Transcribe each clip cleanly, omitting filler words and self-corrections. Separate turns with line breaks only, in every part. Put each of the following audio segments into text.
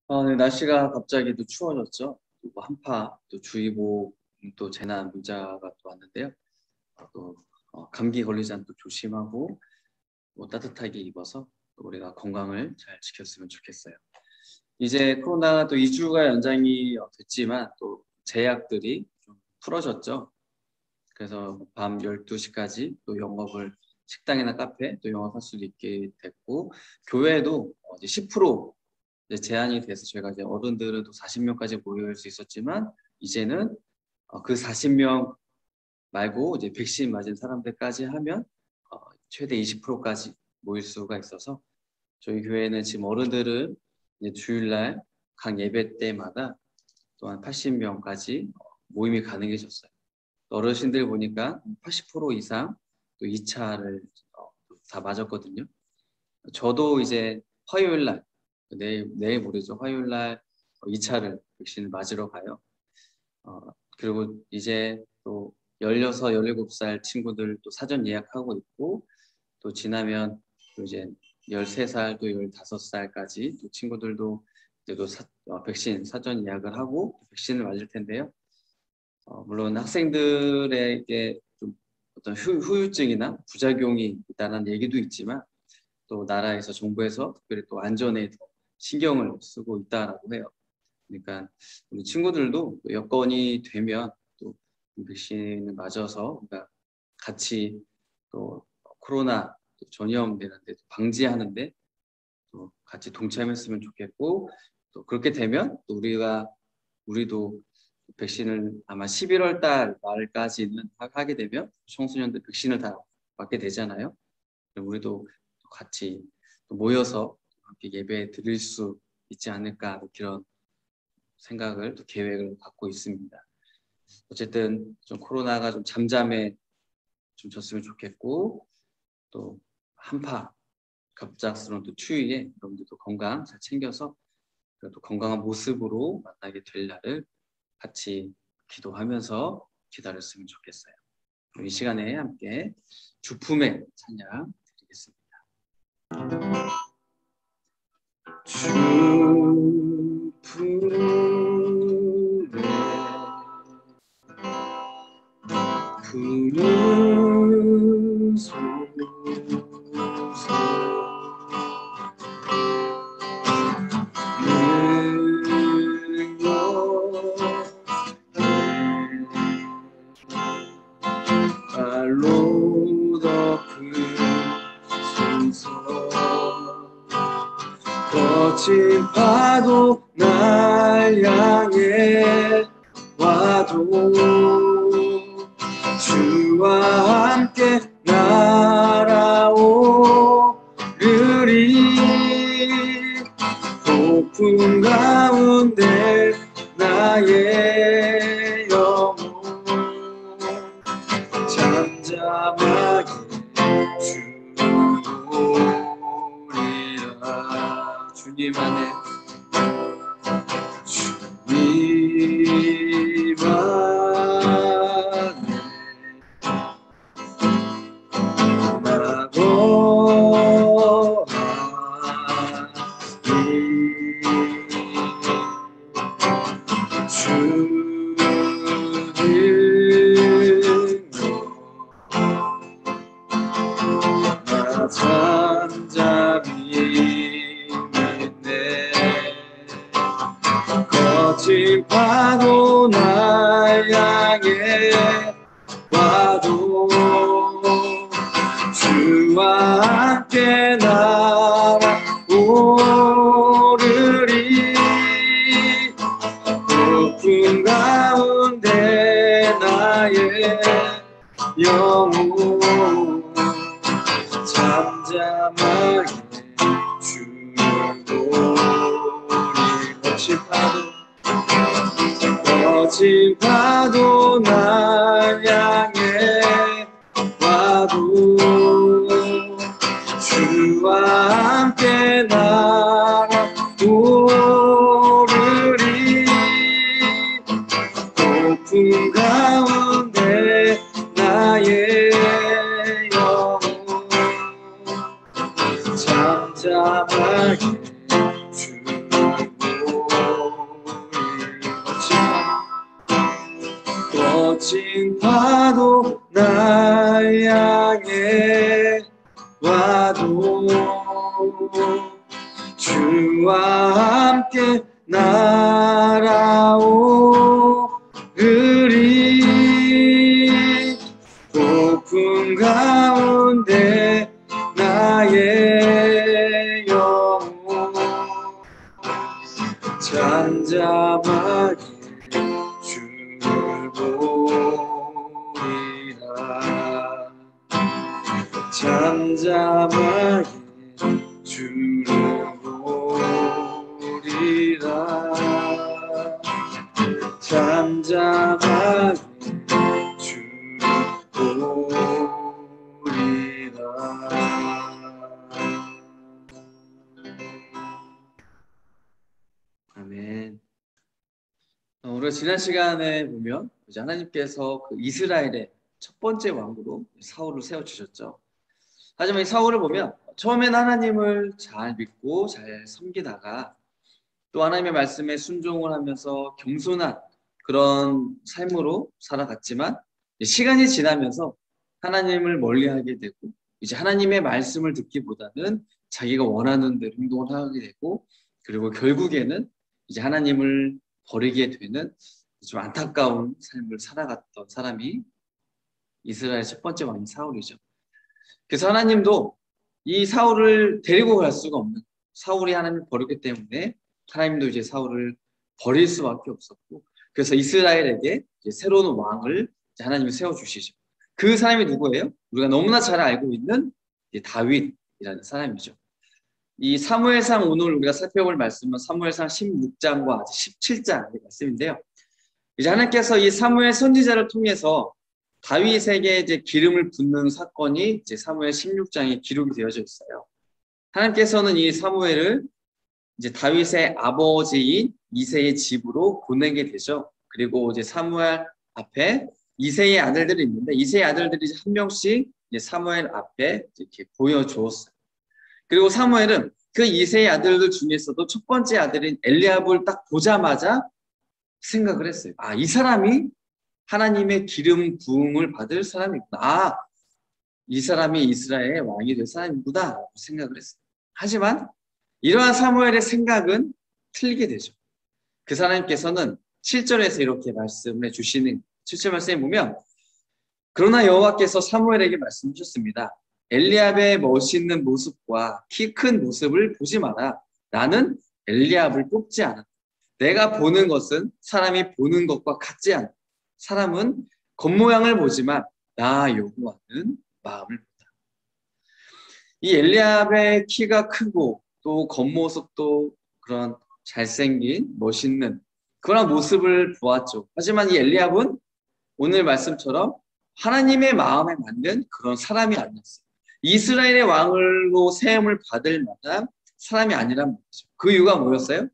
네, 날씨가 갑자기 또 추워졌죠. 또 한파, 또 주의보, 또 재난 문자가 또 왔는데요. 또 감기 걸리지 않도록 조심하고 따뜻하게 입어서 또 우리가 건강을 잘 지켰으면 좋겠어요. 이제 코로나가 또 2주가 연장이 됐지만 또 제약들이 좀 풀어졌죠. 그래서 밤 12시까지 또 영업을 식당이나 카페 또 영업할 수도 있게 됐고 교회도 이제 10% 이제 제한이 돼서 저희가 이제 어른들은 또 40명까지 모일 수 있었지만 이제는 그 40명 말고 이제 백신 맞은 사람들까지 하면 최대 20%까지 모일 수가 있어서 저희 교회는 지금 어른들은 이제 주일날 각 예배 때마다 또한 80명까지 모임이 가능해졌어요. 어르신들 보니까 80% 이상 또 2차를 다 맞았거든요. 저도 이제 화요일 날 내일 모레죠. 화요일 날 2차를 백신을 맞으러 가요. 그리고 이제 또 16, 17살 친구들 또 사전 예약하고 있고 또 지나면 또 이제 13살 또 15살까지 또 친구들도 이제 또 백신 사전 예약을 하고 백신을 맞을 텐데요. 물론 학생들에게 좀 어떤 후유증이나 부작용이 있다는 얘기도 있지만 또 나라에서 정부에서 특별히 또 안전에 더 신경을 쓰고 있다라고 해요. 그러니까 우리 친구들도 또 여건이 되면 또 백신을 맞아서 그러니까 같이 또 코로나 전염되는데 방지하는데 또 같이 동참했으면 좋겠고 또 그렇게 되면 또 우리도 백신을 아마 11월 달 말까지는 하게 되면 청소년들 백신을 다 맞게 되잖아요. 우리도 같이 또 모여서 함께 예배 드릴 수 있지 않을까 그런 생각을 또 계획을 갖고 있습니다. 어쨌든 좀 코로나가 좀 잠잠해 좀 졌으면 좋겠고 또 한파 갑작스러운 또 추위에 여러분들도 건강 잘 챙겨서 또 건강한 모습으로 만나게 될 날을 같이 기도하면서 기다렸으면 좋겠어요. 이 시간에 함께 주품의 찬양 드리겠습니다. 주품의 푸른 소서 발로 덮은 순서 거친 파도 날 향해 와도 주와 함께 날아오르리 폭풍 가운데 나의 영혼 잠잠하게 주노리라 주님 안에 거친 파도 날 향해 와도 주와 함께 날아오르리 폭풍 가운데 나의 영혼 잠잠하게 주노리 거친 파도 날 향해 와도 주와 함께 날아오르리 폭풍 가운데 나의 영혼 잠잠하게 주노리라 거친 파도 날 향해 와도 주와 함께 날아오르리. 폭풍 가운데 나의 영혼 잠잠하게 주를 보리라. 잠잠하게 주를 보리라. 잠잠하게 주를 보리라. 아멘. 우리가 지난 시간에 보면 이제 하나님께서 그 이스라엘의 첫 번째 왕으로 사울을 세워주셨죠. 하지만 이 사울을 보면 처음엔 하나님을 잘 믿고 잘 섬기다가 또 하나님의 말씀에 순종을 하면서 겸손한 그런 삶으로 살아갔지만 시간이 지나면서 하나님을 멀리하게 되고 이제 하나님의 말씀을 듣기보다는 자기가 원하는 대로 행동을 하게 되고 그리고 결국에는 이제 하나님을 버리게 되는 좀 안타까운 삶을 살아갔던 사람이 이스라엘 첫 번째 왕인 사울이죠. 그래서 하나님도 이 사울을 데리고 갈 수가 없는, 사울이 하나님을 버렸기 때문에 하나님도 이제 사울을 버릴 수밖에 없었고, 그래서 이스라엘에게 이제 새로운 왕을 이제 하나님이 세워주시죠. 그 사람이 누구예요? 우리가 너무나 잘 알고 있는 다윗이라는 사람이죠. 이 사무엘상 오늘 우리가 살펴볼 말씀은 사무엘상 16장과 17장의 말씀인데요. 이제 하나님께서 이 사무엘 선지자를 통해서 다윗에게 이제 기름을 붓는 사건이 이제 사무엘 16장에 기록이 되어져 있어요. 하나님께서는 이 사무엘을 이제 다윗의 아버지인 이새의 집으로 보내게 되죠. 그리고 이제 사무엘 앞에 이새의 아들들이 있는데 이새의 아들들이 한 명씩 이제 사무엘 앞에 이렇게 보여주었어요. 그리고 사무엘은 그 이새의 아들들 중에서도 첫 번째 아들인 엘리압을 딱 보자마자 생각을 했어요. 아, 이 사람이 하나님의 기름 부음을 받을 사람이구나. 아, 이 사람이 이스라엘의 왕이 될 사람이구나 라고 생각을 했어요. 하지만 이러한 사무엘의 생각은 틀리게 되죠. 그 사람께서는 7절에서 이렇게 말씀해 주시는 7절 말씀에 보면 그러나 여호와께서 사무엘에게 말씀하셨습니다. 엘리압의 멋있는 모습과 키 큰 모습을 보지 마라. 나는 엘리압을 뽑지 않아. 내가 보는 것은 사람이 보는 것과 같지 않아. 사람은 겉모양을 보지만 나 여호와는 마음을 본다. 이 엘리압의 키가 크고 또 겉모습도 그런 잘생긴 멋있는 그런 모습을 보았죠. 하지만 이 엘리압은 오늘 말씀처럼 하나님의 마음에 맞는 그런 사람이 아니었어요. 이스라엘의 왕으로 세움을 받을 만한 사람이 아니란 말이죠. 그 이유가 뭐였어요?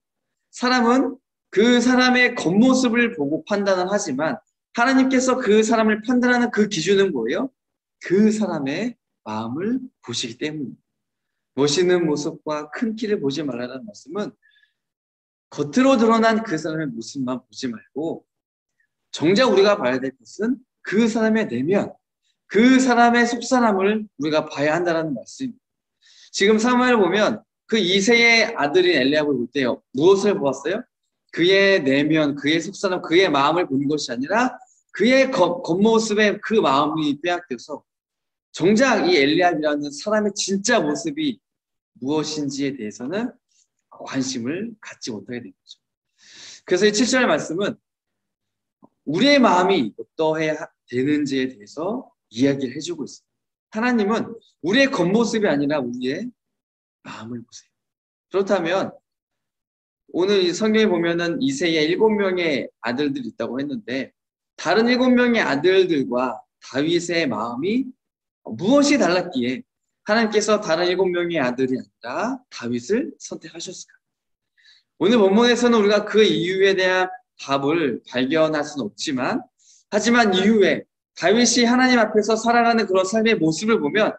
사람은 그 사람의 겉모습을 보고 판단을 하지만 하나님께서 그 사람을 판단하는 그 기준은 뭐예요? 그 사람의 마음을 보시기 때문입니다. 멋있는 모습과 큰 키를 보지 말라는 말씀은 겉으로 드러난 그 사람의 모습만 보지 말고 정작 우리가 봐야 될 것은 그 사람의 내면, 그 사람의 속사람을 우리가 봐야 한다는 말씀입니다. 지금 사무엘을 보면 그 이새의 아들인 엘리압을 볼 때요. 무엇을 보았어요? 그의 내면, 그의 속사람, 그의 마음을 본 것이 아니라 그의 겉모습에 그 마음이 빼앗겨서 정작 이 엘리압이라는 사람의 진짜 모습이 무엇인지에 대해서는 관심을 갖지 못하게 된 거죠. 그래서 이 7절의 말씀은 우리의 마음이 어떠해야 되는지에 대해서 이야기를 해주고 있어요. 하나님은 우리의 겉모습이 아니라 우리의 마음을 보세요. 그렇다면 오늘 이 성경에 보면은 이새의 7명의 아들들이 있다고 했는데 다른 7명의 아들들과 다윗의 마음이 무엇이 달랐기에 하나님께서 다른 7명의 아들이 아니라 다윗을 선택하셨을까? 오늘 본문에서는 우리가 그 이유에 대한 답을 발견할 수는 없지만 하지만 이후에 다윗이 하나님 앞에서 살아가는 그런 삶의 모습을 보면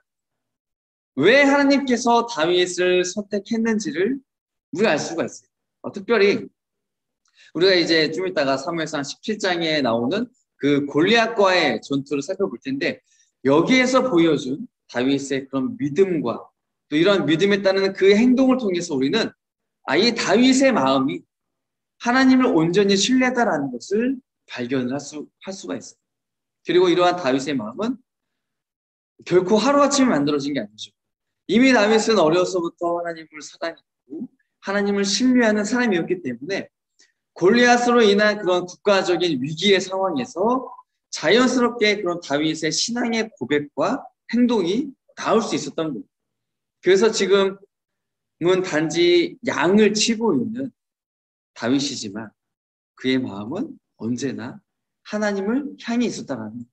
왜 하나님께서 다윗을 선택했는지를 우리가 알 수가 있어요. 특별히 우리가 이제 좀 이따가 사무엘상 17장에 나오는 그 골리앗과의 전투를 살펴볼 텐데 여기에서 보여준 다윗의 그런 믿음과 또 이런 믿음에 따르는 그 행동을 통해서 우리는 이 다윗의 마음이 하나님을 온전히 신뢰하다라는 것을 발견을 할 수가 있어요. 그리고 이러한 다윗의 마음은 결코 하루아침에 만들어진 게 아니죠. 이미 다윗은 어려서부터 하나님을 사랑했고 하나님을 신뢰하는 사람이었기 때문에 골리앗으로 인한 그런 국가적인 위기의 상황에서 자연스럽게 그런 다윗의 신앙의 고백과 행동이 나올 수 있었던 거예요. 그래서 지금은 단지 양을 치고 있는 다윗이지만 그의 마음은 언제나 하나님을 향해 있었다는 거예요.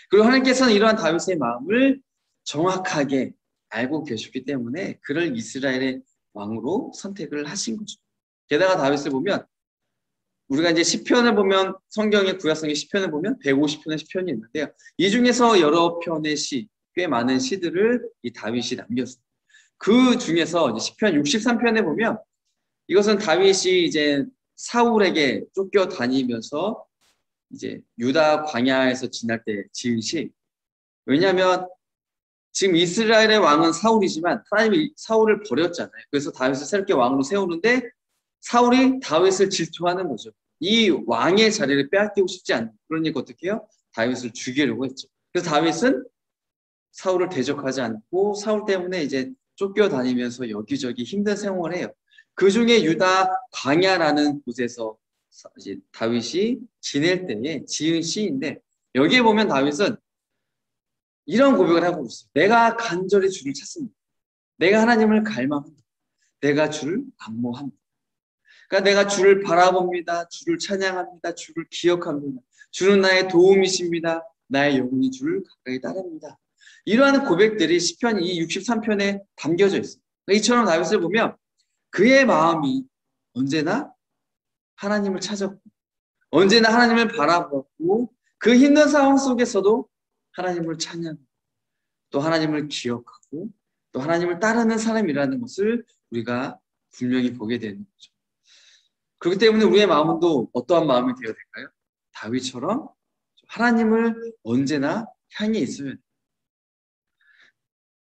그리고 하나님께서는 이러한 다윗의 마음을 정확하게 알고 계셨기 때문에 그를 이스라엘의 왕으로 선택을 하신 거죠. 게다가 다윗을 보면 우리가 이제 시편을 보면 성경의 구약성의 시편을 보면 150편의 시편이 있는데요. 이 중에서 여러 편의 시, 꽤 많은 시들을 이 다윗이 남겼어요. 그 중에서 시편 63편에 보면 이것은 다윗이 이제 사울에게 쫓겨다니면서 이제 유다 광야에서 지날 때 지은 시. 왜냐하면 지금 이스라엘의 왕은 사울이지만 하나님이 사울을 버렸잖아요. 그래서 다윗을 새롭게 왕으로 세우는데 사울이 다윗을 질투하는 거죠. 이 왕의 자리를 빼앗기고 싶지 않는 그러니까 어떻게 해요? 다윗을 죽이려고 했죠. 그래서 다윗은 사울을 대적하지 않고 사울 때문에 이제 쫓겨다니면서 여기저기 힘든 생활을 해요. 그 중에 유다 광야라는 곳에서 이제 다윗이 지낼 때에 지은 시인데 여기에 보면 다윗은 이런 고백을 하고 있어요. 내가 간절히 주를 찾습니다. 내가 하나님을 갈망합니다. 내가 주를 안모합니다. 그러니까 내가 주를 바라봅니다. 주를 찬양합니다. 주를 기억합니다. 주는 나의 도움이십니다. 나의 영혼이 주를 가까이 따릅니다. 이러한 고백들이 시편 이 63편에 담겨져 있어요. 이처럼 다윗을 보면 그의 마음이 언제나 하나님을 찾았고 언제나 하나님을 바라보고 그 힘든 상황 속에서도 하나님을 찬양하고 또 하나님을 기억하고 또 하나님을 따르는 사람이라는 것을 우리가 분명히 보게 되는 거죠. 그렇기 때문에 우리의 마음은 또 어떠한 마음이 되어야 될까요? 다윗처럼 하나님을 언제나 향해 있어야 돼요.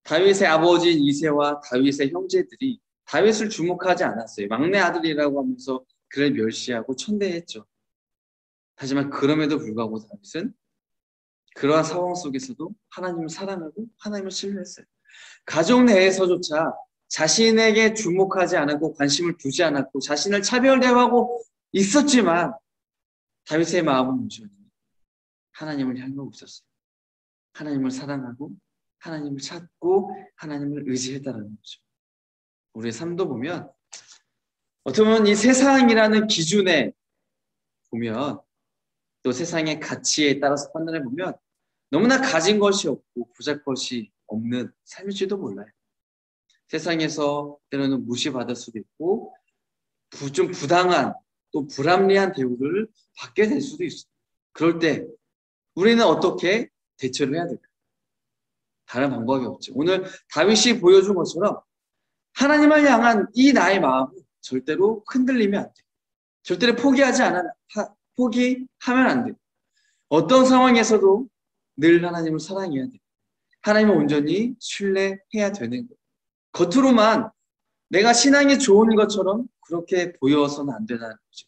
다윗의 아버지인 이새와 다윗의 형제들이 다윗을 주목하지 않았어요. 막내 아들이라고 하면서 그를 멸시하고 천대했죠. 하지만 그럼에도 불구하고 다윗은 그러한 상황 속에서도 하나님을 사랑하고 하나님을 신뢰했어요. 가족 내에서조차 자신에게 주목하지 않았고 관심을 두지 않았고 자신을 차별대하고 있었지만 다윗의 마음은 온전히 하나님을 향하고 있었어요. 하나님을 사랑하고 하나님을 찾고 하나님을 의지했다는 거죠. 우리의 삶도 보면 어떻게 보면 이 세상이라는 기준에 보면 또 세상의 가치에 따라서 판단해 보면 너무나 가진 것이 없고 보잘것이 없는 삶일지도 몰라요. 세상에서 때로는 무시받을 수도 있고 좀 부당한 또 불합리한 대우를 받게 될 수도 있어요. 그럴 때 우리는 어떻게 대처를 해야 될까요? 다른 방법이 없죠. 오늘 다윗이 보여준 것처럼 하나님을 향한 이 나의 마음은 절대로 흔들리면 안 돼요. 절대로 포기하면 안 돼요. 어떤 상황에서도 늘 하나님을 사랑해야 돼요. 하나님을 온전히 신뢰해야 되는 거예요. 겉으로만 내가 신앙이 좋은 것처럼 그렇게 보여서는 안 된다는 거죠.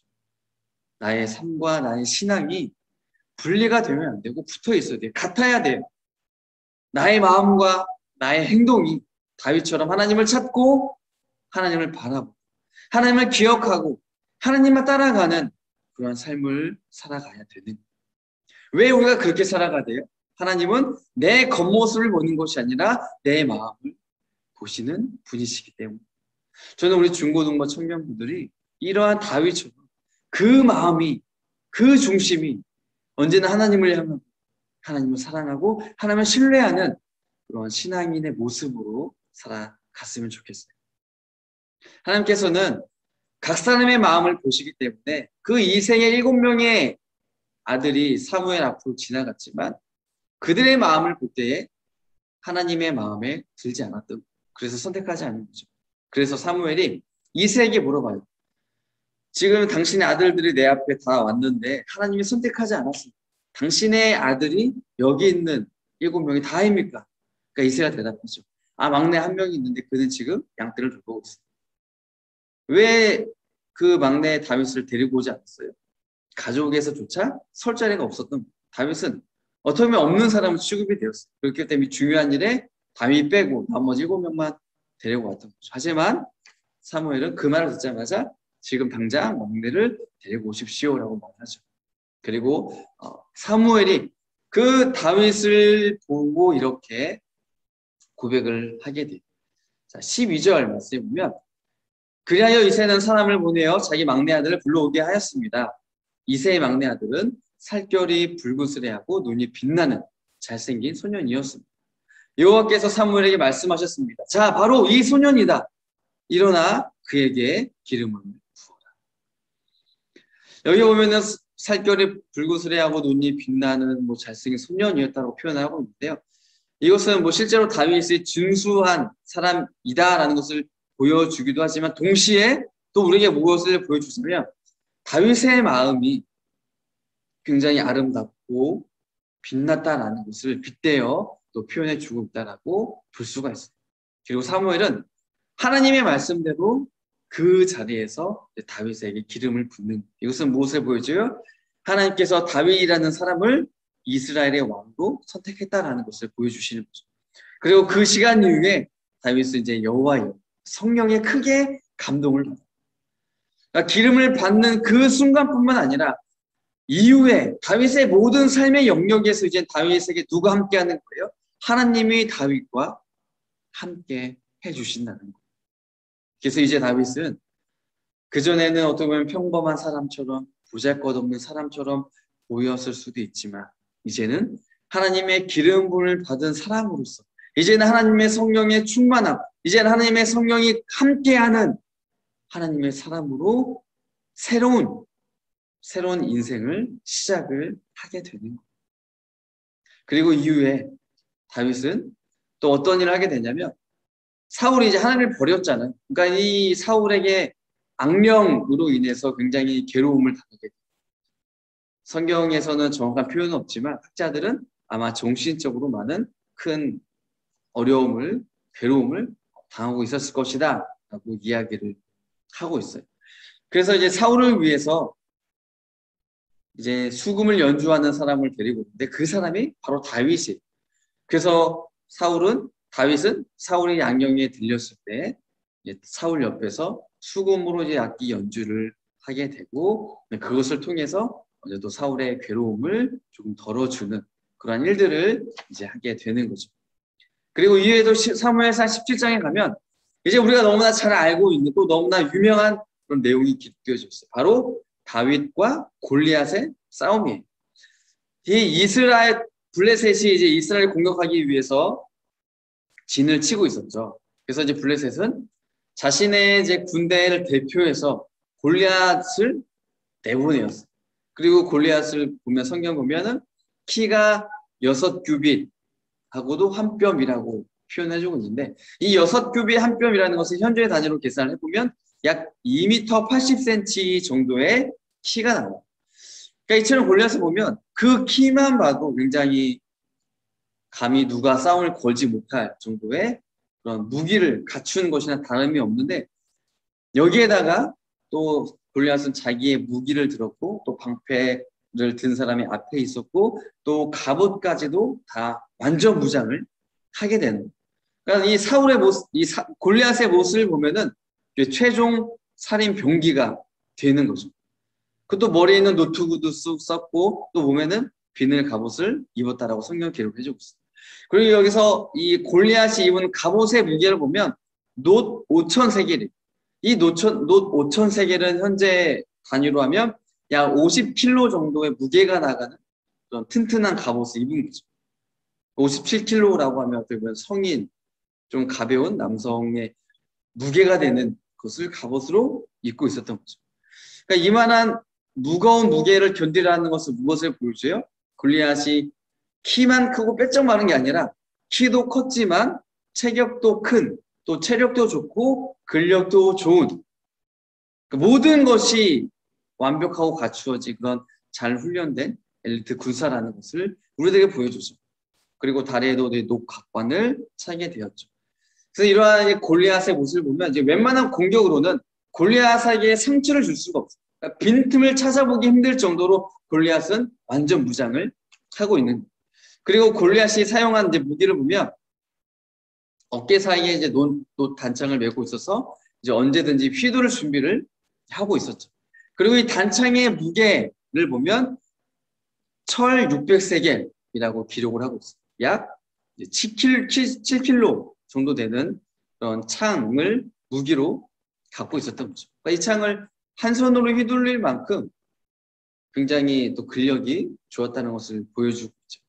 나의 삶과 나의 신앙이 분리가 되면 안 되고 붙어 있어야 돼요. 같아야 돼요. 나의 마음과 나의 행동이 다윗처럼 하나님을 찾고 하나님을 바라보고 하나님을 기억하고 하나님만 따라가는 그런 삶을 살아가야 되는 거예요. 왜 우리가 그렇게 살아가야 돼요? 하나님은 내 겉모습을 보는 것이 아니라 내 마음을 보시는 분이시기 때문에 저는 우리 중고등부 청년분들이 이러한 다윗처럼 그 마음이 그 중심이 언제나 하나님을 향하고 하나님을 사랑하고 하나님을 신뢰하는 그런 신앙인의 모습으로 살아갔으면 좋겠어요. 하나님께서는 각 사람의 마음을 보시기 때문에 그 이생의 7명의 아들이 사무엘 앞으로 지나갔지만 그들의 마음을 볼 때에 하나님의 마음에 들지 않았던 거예요. 그래서 선택하지 않은 거죠. 그래서 사무엘이 이새에게 물어봐요. 지금 당신의 아들들이 내 앞에 다 왔는데 하나님이 선택하지 않았습니다. 당신의 아들이 여기 있는 7명이 다입니까? 그러니까 이새가 대답하죠. 막내 한 명이 있는데 그는 지금 양떼를 돌보고 있어요. 왜 그 막내 다윗을 데리고 오지 않았어요? 가족에서조차 설 자리가 없었던 다윗은 어떻게 보면 없는 사람은 취급이 되었어요. 그렇기 때문에 중요한 일에 다윗 빼고 나머지 7명만 데리고 왔던 거죠. 하지만 사무엘은 그 말을 듣자마자 지금 당장 막내를 데리고 오십시오라고 말하죠. 그리고 사무엘이 그 다윗을 보고 이렇게 고백을 하게 돼요. 자, 12절 말씀해 보면 그리하여 이새는 사람을 보내어 자기 막내 아들을 불러오게 하였습니다. 이새의 막내 아들은 살결이 붉으스레하고 눈이 빛나는 잘생긴 소년이었습니다. 여호와께서 사무엘에게 말씀하셨습니다. 자, 바로 이 소년이다. 일어나 그에게 기름을 부어라. 여기 보면은 살결이 붉으스레하고 눈이 빛나는 잘생긴 소년이었다고 표현하고 있는데요. 이것은 실제로 다윗이 준수한 사람이다라는 것을 보여주기도 하지만 동시에 또 우리에게 무엇을 보여주시냐면 다윗의 마음이 굉장히 아름답고 빛났다라는 것을 빗대어 또 표현해 주고 있다라고 볼 수가 있어요. 그리고 사무엘은 하나님의 말씀대로 그 자리에서 다윗에게 기름을 붓는 이것은 무엇을 보여줘요? 하나님께서 다윗이라는 사람을 이스라엘의 왕으로 선택했다라는 것을 보여주시는 거죠. 그리고 그 시간 이후에 다윗은 이제 여호와의 성령에 크게 감동을 받아요. 그러니까 기름을 받는 그 순간뿐만 아니라 이후에 다윗의 모든 삶의 영역에서 이제 다윗에게 누가 함께하는 거예요? 하나님이 다윗과 함께 해주신다는 거예요. 그래서 이제 다윗은 그전에는 어떻게 보면 평범한 사람처럼 보잘것없는 사람처럼 보였을 수도 있지만 이제는 하나님의 기름 부음을 받은 사람으로서 이제는 하나님의 성령의 충만함, 이제는 하나님의 성령이 함께하는 하나님의 사람으로 새로운 인생을 시작을 하게 되는 거예요. 그리고 이후에 다윗은 또 어떤 일을 하게 되냐면 사울이 이제 하나님을 버렸잖아요. 그러니까 이 사울에게 악령으로 인해서 굉장히 괴로움을 당하게 돼요. 성경에서는 정확한 표현은 없지만 학자들은 아마 정신적으로 많은 큰 어려움을, 괴로움을 당하고 있었을 것이다 라고 이야기를 하고 있어요. 그래서 이제 사울을 위해서 이제 수금을 연주하는 사람을 데리고 오는데 그 사람이 바로 다윗이에요. 그래서 다윗은 사울의 양령에 들렸을 때 사울 옆에서 수금으로 이제 악기 연주를 하게 되고 그것을 통해서 또 사울의 괴로움을 조금 덜어주는 그러한 일들을 이제 하게 되는 거죠. 그리고 이후에도 사무엘상 17장에 가면 이제 우리가 너무나 잘 알고 있는 또 너무나 유명한 그런 내용이 기록되어져 있어요. 바로 다윗과 골리앗의 싸움이에요. 이 블레셋이 이제 이스라엘 공격하기 위해서 진을 치고 있었죠. 그래서 이제 블레셋은 자신의 이제 군대를 대표해서 골리앗을 내보내었어요. 그리고 골리앗을 보면 성경 보면은 키가 6규빗하고도 한 뼘이라고 표현해주고 있는데 이 6규빗 한 뼘이라는 것을 현재의 단위로 계산을 해보면 약 2m 80cm 정도의 키가 나와요. 그러니까 이처럼 골리앗을 보면 그 키만 봐도 굉장히 감히 누가 싸움을 걸지 못할 정도의 그런 무기를 갖춘 것이나 다름이 없는데 여기에다가 또 골리앗은 자기의 무기를 들었고 또 방패를 든 사람이 앞에 있었고 또 갑옷까지도 다 완전 무장을 하게 되는 거예요. 그러니까 이 사울의 모습, 골리앗의 모습을 보면은 최종 살인 병기가 되는 거죠. 그것도 머리에 있는 노트구도 쑥 썼고 또 몸에는 비늘 갑옷을 입었다라고 성경 기록해주고 있어요. 그리고 여기서 이 골리앗이 입은 갑옷의 무게를 보면 놋 5,000세겔이에요. 이 놋 5,000세겔은 현재 단위로 하면 약 50kg 정도의 무게가 나가는 그런 튼튼한 갑옷을 입은 거죠. 57kg라고 하면 어떻게 보면 성인, 좀 가벼운 남성의 무게가 되는 것을 갑옷으로 입고 있었던 거죠. 그러니까 이만한 무거운 무게를 견디라는 것은 무엇을 보여줘요? 골리앗이 키만 크고 빼쩍 마른 게 아니라 키도 컸지만 체격도 큰, 또 체력도 좋고 근력도 좋은 모든 것이 완벽하고 갖추어진 그런 잘 훈련된 엘리트 군사라는 것을 우리들에게 보여주죠. 그리고 다리에도 녹각관을 차게 되었죠. 그래서 이러한 골리앗의 모습을 보면 이제 웬만한 공격으로는 골리앗에게 상처를 줄 수가 없어요. 그러니까 빈틈을 찾아보기 힘들 정도로 골리앗은 완전 무장을 하고 있는 거예요. 그리고 골리앗이 사용한 이제 무기를 보면 어깨 사이에 이제 단창을 메고 있어서 이제 언제든지 휘두를 준비를 하고 있었죠. 그리고 이 단창의 무게를 보면 철 600세겔이라고 기록을 하고 있어요. 약 7kg 정도 되는 그런 창을 무기로 갖고 있었던 거죠. 그러니까 이 창을 한 손으로 휘둘릴 만큼 굉장히 또 근력이 좋았다는 것을 보여주고 있죠.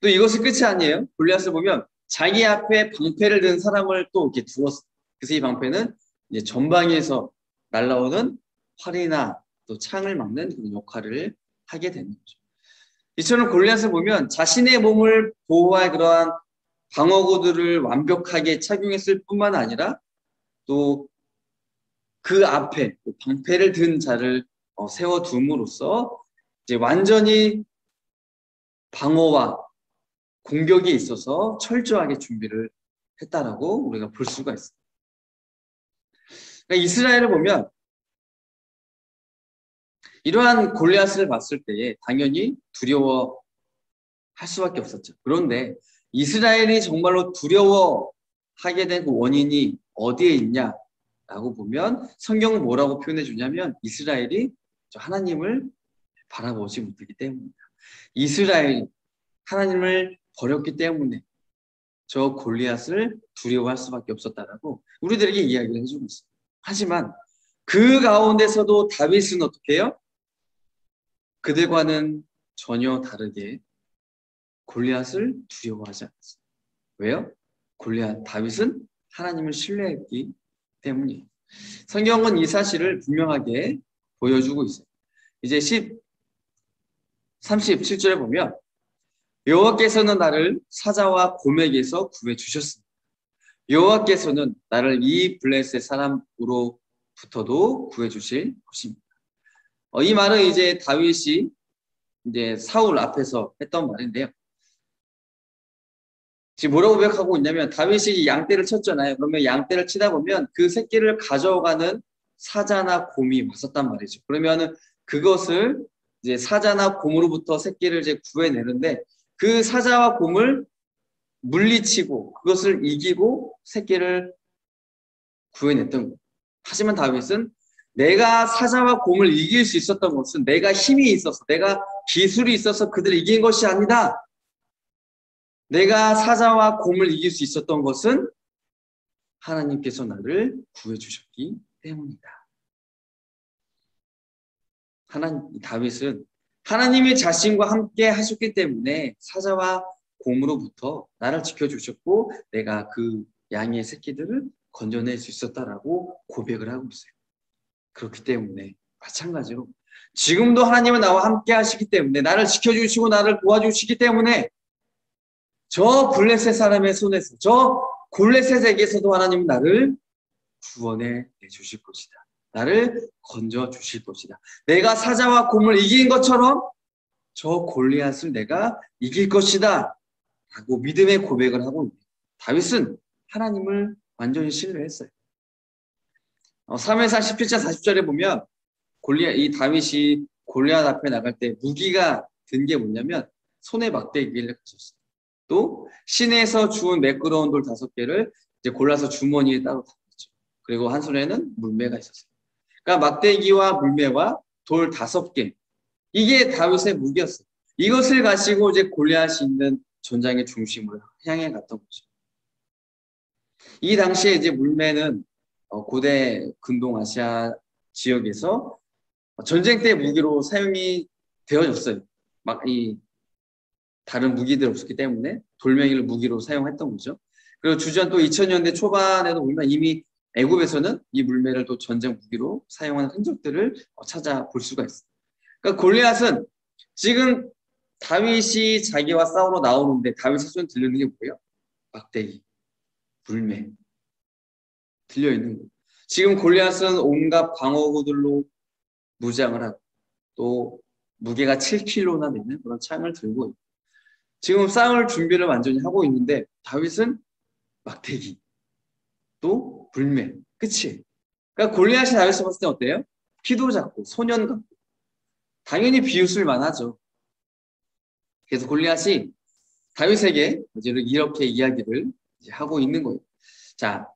또 이것이 끝이 아니에요. 골리앗을 보면 자기 앞에 방패를 든 사람을 또 이렇게 두었어요. 그래서 이 방패는 이제 전방에서 날라오는 활이나 또 창을 막는 그런 역할을 하게 되는 거죠. 이처럼 골리앗을 보면 자신의 몸을 보호할 그러한 방어구들을 완벽하게 착용했을 뿐만 아니라 또 그 앞에 방패를 든 자를 세워둠으로써 이제 완전히 방어와 공격에 있어서 철저하게 준비를 했다라고 우리가 볼 수가 있습니다. 그러니까 이스라엘을 보면 이러한 골리앗을 봤을 때에 당연히 두려워할 수밖에 없었죠. 그런데 이스라엘이 정말로 두려워하게 된 그 원인이 어디에 있냐라고 보면 성경은 뭐라고 표현해 주냐면 이스라엘이 하나님을 바라보지 못했기 때문입니다. 이스라엘이 하나님을 버렸기 때문에 저 골리앗을 두려워할 수밖에 없었다라고 우리들에게 이야기를 해주고 있어요. 하지만 그 가운데서도 다윗은 어떻게 해요? 그들과는 전혀 다르게 골리앗을 두려워하지 않았어요. 왜요? 다윗은 하나님을 신뢰했기 때문이에요. 성경은 이 사실을 분명하게 보여주고 있어요. 이제 37절에 보면 여호와께서는 나를 사자와 곰에게서 구해 주셨습니다. 여호와께서는 나를 이 블레셋 사람으로부터도 구해 주실 것입니다. 이 말은 이제 다윗이 이제 사울 앞에서 했던 말인데요. 지금 뭐라고 고백하고 있냐면 다윗이 양떼를 쳤잖아요. 그러면 양떼를 치다 보면 그 새끼를 가져가는 사자나 곰이 왔었단 말이죠. 그러면은 그것을 이제 사자나 곰으로부터 새끼를 이제 구해내는데 그 사자와 곰을 물리치고 그것을 이기고 새끼를 구해냈던 거예요. 하지만 다윗은 내가 사자와 곰을 이길 수 있었던 것은 내가 힘이 있어서 내가 기술이 있어서 그들을 이긴 것이 아니다. 내가 사자와 곰을 이길 수 있었던 것은 하나님께서 나를 구해주셨기 때문이다. 다윗은 하나님이 자신과 함께 하셨기 때문에 사자와 곰으로부터 나를 지켜주셨고 내가 그 양의 새끼들을 건져낼 수 있었다라고 고백을 하고 있어요. 그렇기 때문에 마찬가지로 지금도 하나님은 나와 함께 하시기 때문에 나를 지켜주시고 나를 도와주시기 때문에 저 블레셋 사람의 손에서 저 골레셋에게서도 하나님은 나를 구원해 주실 것이다. 나를 건져 주실 것이다. 내가 사자와 곰을 이긴 것처럼 저 골리앗을 내가 이길 것이다. 라고 믿음의 고백을 하고 있는 다윗은 하나님을 완전히 신뢰했어요. 사무엘상 17장 40절에 보면 이 다윗이 골리앗 앞에 나갈 때 무기가 든 게 뭐냐면 손에 막대기를 가졌어요. 또 시내에서 주운 매끄러운 돌 5개를 이제 골라서 주머니에 따로 담았죠. 그리고 한 손에는 물매가 있었어요. 그러니까 막대기와 물매와 돌 5개 이게 다윗의 무기였어요. 이것을 가지고 이제 골리앗이 있는 전장의 중심으로 향해 갔던 거죠. 이 당시에 이제 물매는 고대 근동 아시아 지역에서 전쟁 때 무기로 사용이 되어졌어요. 막 이 다른 무기들 없었기 때문에 돌멩이를 무기로 사용했던 거죠. 그리고 주전 또 2000년대 초반에도 보면 이미 애굽에서는 이 물매를 또 전쟁 무기로 사용하는 흔적들을 찾아볼 수가 있어요. 그러니까 골리앗은 지금 다윗이 자기와 싸우러 나오는데 다윗의 손에 들리는 게 뭐예요? 막대기, 물매 들려있는 거예요. 지금 골리앗은 온갖 방어구들로 무장을 하고 또 무게가 7kg나 되는 그런 창을 들고 있고 지금 싸울 준비를 완전히 하고 있는데 다윗은 막대기 또 불매 끝이. 그러니까 골리앗이 다윗을 봤을 때 어때요? 키도 작고 소년 같고 당연히 비웃을 만하죠. 그래서 골리앗이 다윗에게 이렇게 이야기를 이제 하고 있는 거예요. 자,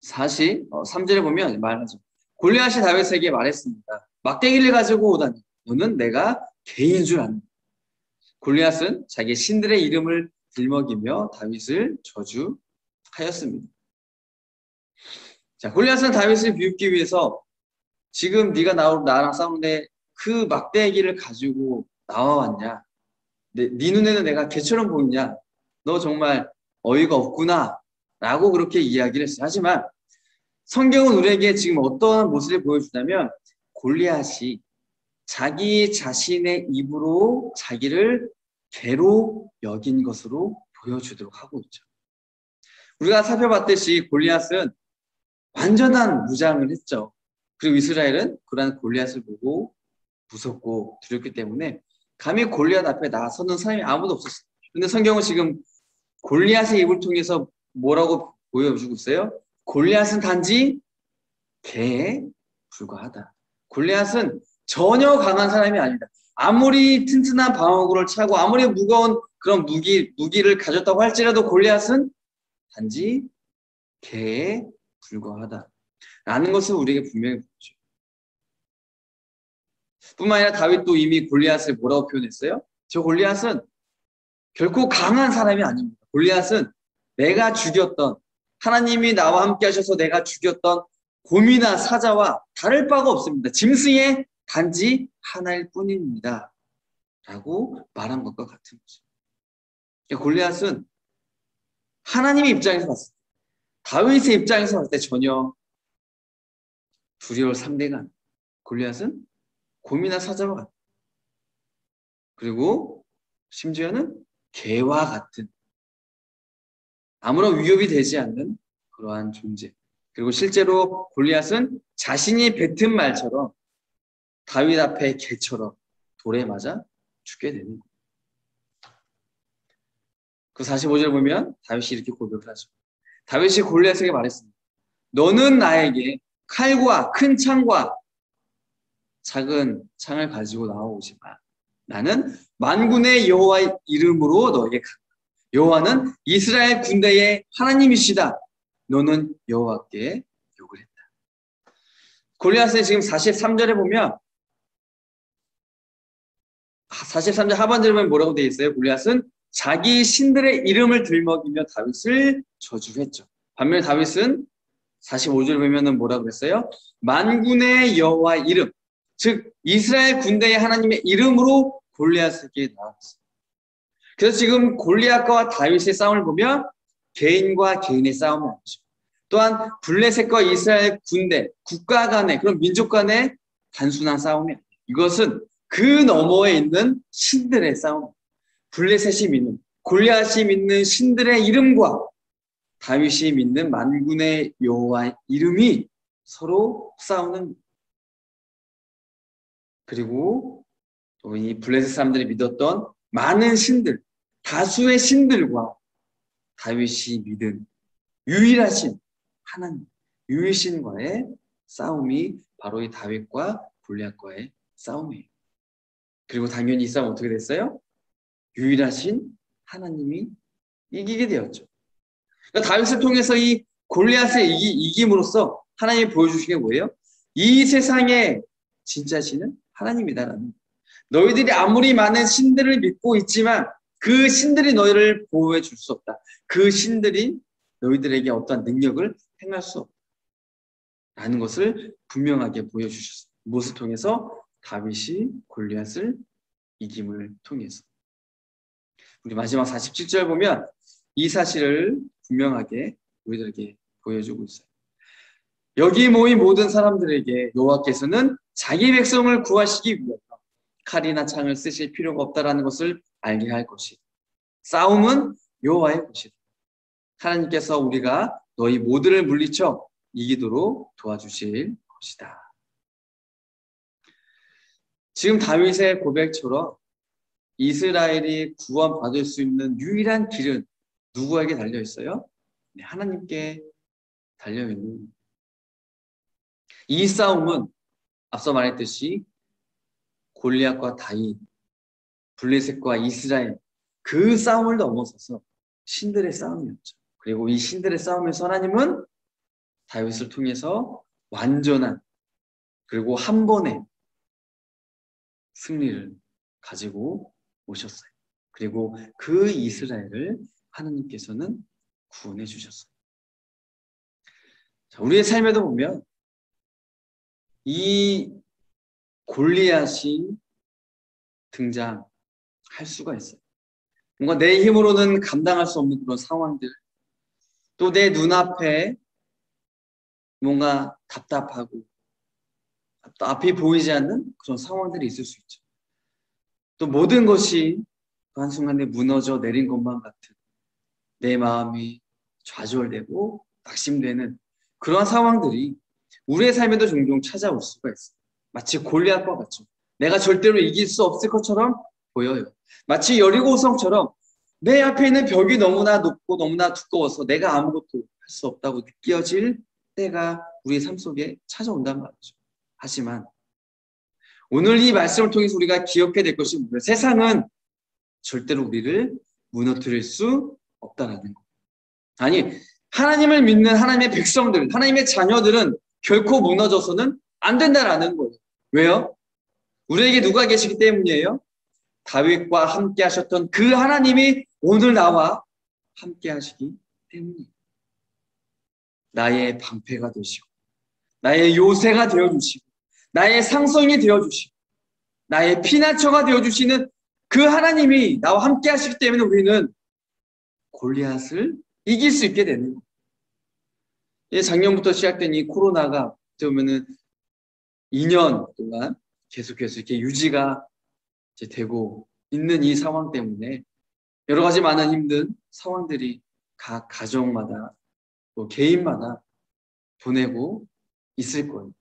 3절에 보면 말하죠. 골리앗이 다윗에게 말했습니다. 막대기를 가지고 오다니 너는 내가 개인 줄 아는. 골리앗은 자기 신들의 이름을 들먹이며 다윗을 저주하였습니다. 자, 골리앗은 다윗을 비웃기 위해서 지금 네가 나랑 싸우는데 그 막대기를 가지고 나와왔냐? 네 눈에는 내가 개처럼 보이냐? 너 정말 어이가 없구나 라고 그렇게 이야기를 했어요. 하지만 성경은 우리에게 지금 어떠한 모습을 보여주냐면 골리앗이 자기 자신의 입으로 자기를 개로 여긴 것으로 보여주도록 하고 있죠. 우리가 살펴봤듯이 골리앗은 완전한 무장을 했죠. 그리고 이스라엘은 그러한 골리앗을 보고 무섭고 두렵기 때문에 감히 골리앗 앞에 나서는 사람이 아무도 없었어요. 근데 성경은 지금 골리앗의 입을 통해서 뭐라고 보여주고 있어요? 골리앗은 단지 개에 불과하다. 골리앗은 전혀 강한 사람이 아니다. 아무리 튼튼한 방어구를 차고 아무리 무거운 그런 무기를 가졌다고 할지라도 골리앗은 단지 개에 불과하다. 라는 것을 우리에게 분명히 보여줘요. 뿐만 아니라 다윗도 이미 골리앗을 뭐라고 표현했어요? 저 골리앗은 결코 강한 사람이 아닙니다. 골리앗은 내가 죽였던 하나님이 나와 함께 하셔서 내가 죽였던 곰이나 사자와 다를 바가 없습니다. 짐승의 단지 하나일 뿐입니다. 라고 말한 것과 같은 거죠. 그러니까 골리앗은 하나님의 입장에서 봤을 때 다윗의 입장에서 봤을 때 전혀 두려울 상대가 아닙니다. 골리앗은 곰이나 사자와 같다. 그리고 심지어는 개와 같은 아무런 위협이 되지 않는 그러한 존재. 그리고 실제로 골리앗은 자신이 뱉은 말처럼 다윗 앞에 개처럼 돌에 맞아 죽게 되는 거예요. 그 45절 보면 다윗이 이렇게 고백을 하죠. 다윗이 골리앗에게 말했습니다. 너는 나에게 칼과 큰 창과 작은 창을 가지고 나오지 마. 나는 만군의 여호와의 이름으로 너에게 간다. 여호와는 이스라엘 군대의 하나님이시다. 너는 여호와께 욕을 했다. 골리앗의 지금 43절에 보면 43절 하반절에 보면 뭐라고 되어 있어요? 골리앗은 자기 신들의 이름을 들먹이며 다윗을 저주했죠. 반면에 다윗은 45절 보면은 뭐라고 그랬어요? 만군의 여호와의 이름, 즉 이스라엘 군대의 하나님의 이름으로 골리앗에게 나왔어요. 그래서 지금 골리앗과 다윗의 싸움을 보면 개인과 개인의 싸움이 아니죠. 또한 블레셋과 이스라엘 군대, 국가 간의 그런 민족 간의 단순한 싸움이 아니에요. 이것은 그 너머에 있는 신들의 싸움. 블레셋이 믿는, 골리앗이 믿는 신들의 이름과 다윗이 믿는 만군의 여호와의 이름이 서로 싸우는. 그리고 또 이 블레셋 사람들이 믿었던 많은 신들, 다수의 신들과 다윗이 믿은 유일하신 하나님, 유일신과의 싸움이 바로 이 다윗과 골리앗과의 싸움이에요. 그리고 당연히 이 싸움 어떻게 됐어요? 유일하신 하나님이 이기게 되었죠. 그러니까 다윗을 통해서 이 골리앗을 이김으로써 하나님이 보여주신 게 뭐예요? 이 세상의 진짜 신은 하나님이다라는. 너희들이 아무리 많은 신들을 믿고 있지만 그 신들이 너희를 보호해 줄 수 없다. 그 신들이 너희들에게 어떠한 능력을 행할 수 없다. 라는 것을 분명하게 보여주셨어요. 무엇을 통해서? 다윗이 골리앗을 이김을 통해서. 우리 마지막 47절 보면 이 사실을 분명하게 우리들에게 보여주고 있어요. 여기 모인 모든 사람들에게 여호와께서는 자기 백성을 구하시기 위해서 칼이나 창을 쓰실 필요가 없다라는 것을 알게 할 것이다. 싸움은 여호와의 것이다. 하나님께서 우리가 너희 모두를 물리쳐 이기도록 도와주실 것이다. 지금 다윗의 고백처럼 이스라엘이 구원받을 수 있는 유일한 길은 누구에게 달려 있어요? 네, 하나님께 달려 있는. 이 싸움은 앞서 말했듯이 골리앗과 다윗, 블레셋과 이스라엘, 그 싸움을 넘어서서 신들의 싸움이었죠. 그리고 이 신들의 싸움에서 하나님은 다윗을 통해서 완전한, 그리고 한 번의 승리를 가지고 오셨어요. 그리고 그 이스라엘을 하나님께서는 구원해 주셨어요. 자, 우리의 삶에도 보면 이 골리앗이 등장할 수가 있어요. 뭔가 내 힘으로는 감당할 수 없는 그런 상황들, 또 내 눈앞에 뭔가 답답하고 또 앞이 보이지 않는 그런 상황들이 있을 수 있죠. 또 모든 것이 그 한순간에 무너져 내린 것만 같은, 내 마음이 좌절되고 낙심되는 그러한 상황들이 우리의 삶에도 종종 찾아올 수가 있어요. 마치 골리앗과 같죠. 내가 절대로 이길 수 없을 것처럼 보여요. 마치 여리고성처럼 내 앞에 있는 벽이 너무나 높고 너무나 두꺼워서 내가 아무것도 할 수 없다고 느껴질 때가 우리의 삶 속에 찾아온단 말이죠. 하지만 오늘 이 말씀을 통해서 우리가 기억해야 될 것이 뭐예요? 세상은 절대로 우리를 무너뜨릴 수 없다라는 것. 아니, 하나님을 믿는 하나님의 백성들, 하나님의 자녀들은 결코 무너져서는 안 된다라는 거예요. 왜요? 우리에게 누가 계시기 때문이에요? 다윗과 함께 하셨던 그 하나님이 오늘 나와 함께 하시기 때문이에요. 나의 방패가 되시고, 나의 요새가 되어주시고, 나의 상성이 되어주시고, 나의 피난처가 되어주시는 그 하나님이 나와 함께 하시기 때문에 우리는 골리앗을 이길 수 있게 되는 거예요. 작년부터 시작된 이 코로나가 어떻게 보면은 2년 동안 계속해서 이렇게 유지가 이제 되고 있는 이 상황 때문에 여러 가지 많은 힘든 상황들이 각 가정마다 또 개인마다 보내고 있을 거예요.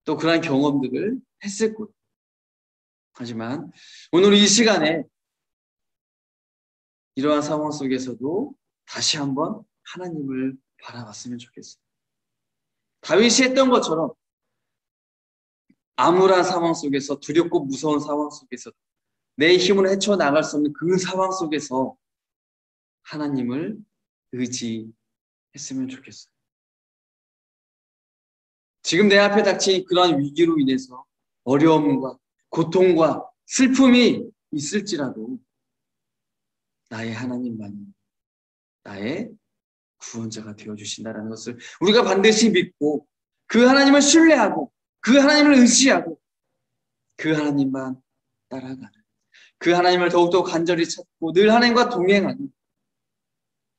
또 그런 경험들을 했을 거예요. 하지만 오늘 이 시간에 이러한 상황 속에서도 다시 한번 하나님을 바라봤으면 좋겠어요. 다윗이 했던 것처럼 암울한 상황 속에서, 두렵고 무서운 상황 속에서, 내 힘으로 헤쳐나갈 수 없는 그 상황 속에서 하나님을 의지했으면 좋겠어요. 지금 내 앞에 닥친 그러한 위기로 인해서 어려움과 고통과 슬픔이 있을지라도 나의 하나님만이 나의 구원자가 되어주신다는 것을 우리가 반드시 믿고 그 하나님을 신뢰하고 그 하나님을 의지하고 그 하나님만 따라가는, 그 하나님을 더욱더 간절히 찾고 늘 하나님과 동행하는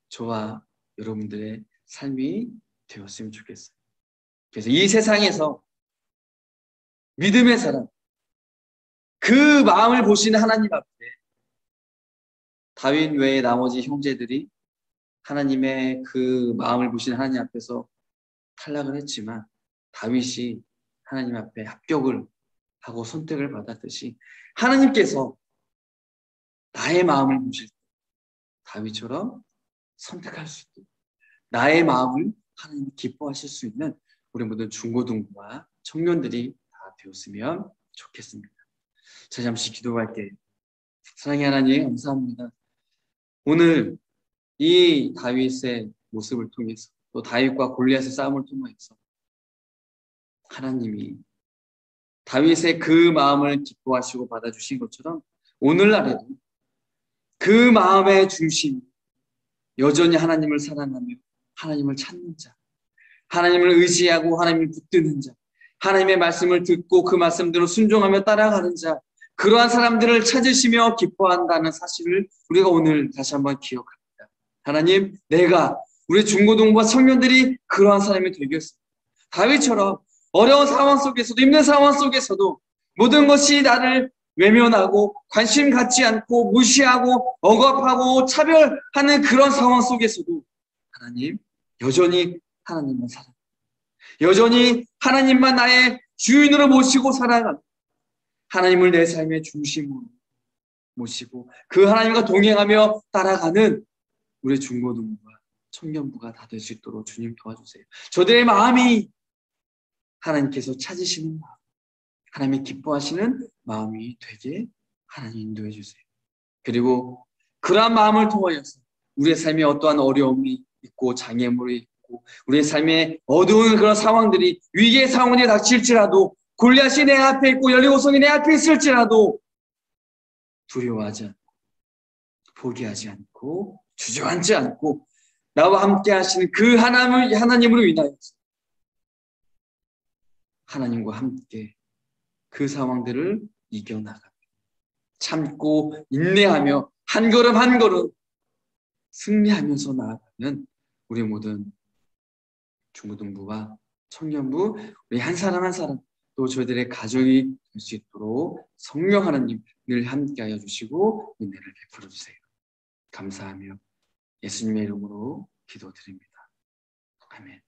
저와 여러분들의 삶이 되었으면 좋겠어요. 그래서 이 세상에서 믿음의 사람, 그 마음을 보시는 하나님 앞에 다윗 외에 나머지 형제들이 하나님의 그 마음을 보시는 하나님 앞에서 탈락을 했지만 다윗이 하나님 앞에 합격을 하고 선택을 받았듯이 하나님께서 나의 마음을 보실 때 다윗처럼 선택할 수 있도록 나의 마음을 하나님 기뻐하실 수 있는 우리 모든 중고등부와 청년들이 다 되었으면 좋겠습니다. 자, 잠시 기도할게요. 사랑의 하나님 감사합니다. 오늘 이 다윗의 모습을 통해서 또 다윗과 골리앗의 싸움을 통해서 하나님이 다윗의 그 마음을 기뻐하시고 받아주신 것처럼 오늘날에도 그 마음의 중심, 여전히 하나님을 사랑하며 하나님을 찾는 자, 하나님을 의지하고 하나님을 붙드는 자, 하나님의 말씀을 듣고 그 말씀대로 순종하며 따라가는 자, 그러한 사람들을 찾으시며 기뻐한다는 사실을 우리가 오늘 다시 한번 기억합니다. 하나님, 내가 우리 중고등부와 청년들이 그러한 사람이 되겠습니다. 다윗처럼 어려운 상황 속에서도 힘든 상황 속에서도 모든 것이 나를 외면하고 관심 갖지 않고 무시하고 억압하고 차별하는 그런 상황 속에서도 하나님, 여전히 하나님만 여전히 하나님만 나의 주인으로 모시고 살아가는, 하나님을 내 삶의 중심으로 모시고 그 하나님과 동행하며 따라가는 우리 중고등부와 청년부가 다 될 수 있도록 주님 도와주세요. 저들의 마음이 하나님께서 찾으시는 마음, 하나님이 기뻐하시는 마음이 되게 하나님 인도해 주세요. 그리고 그러한 마음을 통하여서 우리의 삶에 어떠한 어려움이 있고 장애물이 있고 우리의 삶에 어두운 그런 상황들이 위기의 상황이 닥칠지라도 골리앗이 내 앞에 있고 여리고성이 내 앞에 있을지라도 두려워하지 않고 포기하지 않고 주저앉지 않고 나와 함께 하시는 그 하나님으로 인하여서 하나님과 함께 그 상황들을 이겨나가며 참고 인내하며 한 걸음 한 걸음 승리하면서 나아가는 우리 모든 중고등부와 청년부 우리 한 사람 한 사람 또 저희들의 가정이 될 수 있도록 성령 하나님 늘 함께하여 주시고 은혜를 베풀어 주세요. 감사하며 예수님의 이름으로 기도드립니다. 아멘.